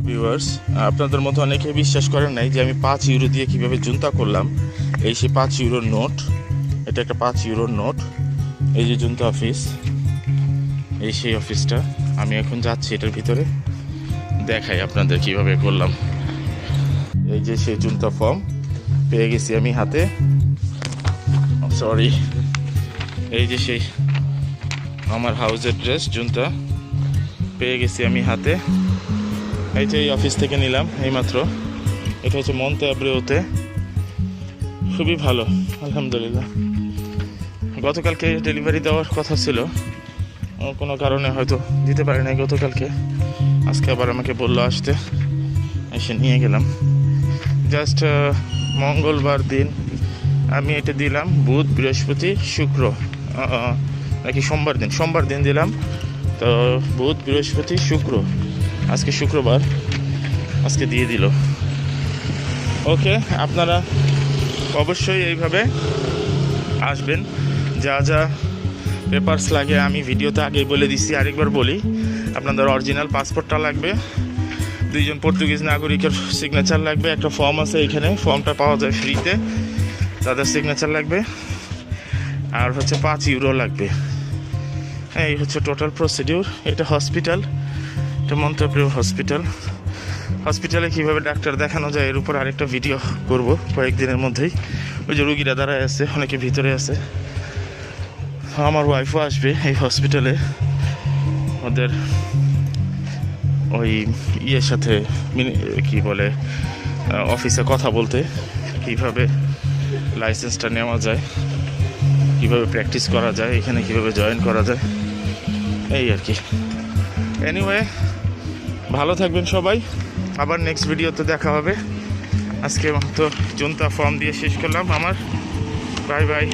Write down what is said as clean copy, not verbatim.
Viewers, আপনাদের মতো অনেকে বিশ্বাস করেন নাই যে আমি 5 ইউরো দিয়ে কিভাবে জুতা করলাম। এই সেই 5 ইউরোর নোট, এটা একটা 5 ইউরোর নোট। এই যে জুতা অফিস, এই সেই অফিসটা। আমি এখন যাচ্ছি এটার ভিতরে, দেখাই আপনাদের কিভাবে করলাম। এই যে সেই জুতা ফর্ম পেয়ে গেছি আমি হাতে, সরি। এই যে সেই আমার হাউসের ড্রেস জুতা পেয়ে গেছি আমি হাতে। এই যে এই অফিস থেকে নিলাম এইমাত্র। এটা হচ্ছে মন্তে আব্রেওতে, খুবই ভালো আলহামদুলিল্লাহ। গতকালকে ডেলিভারি দেওয়ার কথা ছিল, কোনো কারণে হয়তো দিতে পারি নাই গতকালকে। আজকে আবার আমাকে বললো আসতে, এসে নিয়ে গেলাম। জাস্ট মঙ্গলবার দিন আমি এটা দিলাম, বুধ বৃহস্পতি শুক্র, নাকি সোমবার দিন দিলাম। তো বুধ বৃহস্পতি শুক্র, আজকে শুক্রবার, আজকে দিয়ে দিল। ওকে, আপনারা অবশ্যই এইভাবে আসবেন। যা যা পেপারস লাগে আমি ভিডিওতে আগেই বলে দিচ্ছি, আরেকবার বলি। আপনাদের অরিজিনাল পাসপোর্টটা লাগবে, 2 জন পর্তুগিজ নাগরিকের সিগনেচার লাগবে, একটা ফর্ম আছে এখানে, ফর্মটা পাওয়া যায় ফ্রিতে, তাদের সিগনেচার লাগবে, আর হচ্ছে 5 ইউরো লাগবে। এই হচ্ছে টোটাল প্রসিডিউর। এটা হসপিটাল, এটা মন্তেব্রেও হসপিটালে কীভাবে ডাক্তার দেখানো যায় এর উপর আরেকটা ভিডিও করব কয়েকদিনের মধ্যেই। ওই যে রুগীরা দাঁড়ায় আছে, অনেকে ভিতরে আছে। আমার ওয়াইফও আসবে এই হসপিটালে, ওদের ওই ইয়ের সাথে কি বলে অফিসে কথা বলতে, কিভাবে লাইসেন্সটা নেওয়া যায়, কিভাবে প্র্যাকটিস করা যায়, এখানে কিভাবে জয়েন করা যায়, এই আর কি। এনিওয়ে, ভালো থাকবেন সবাই, আবার নেক্সট ভিডিওতে দেখা হবে। আজকে তো জুতা ফর্ম দিয়ে শেষ করলাম আমার। Bye bye.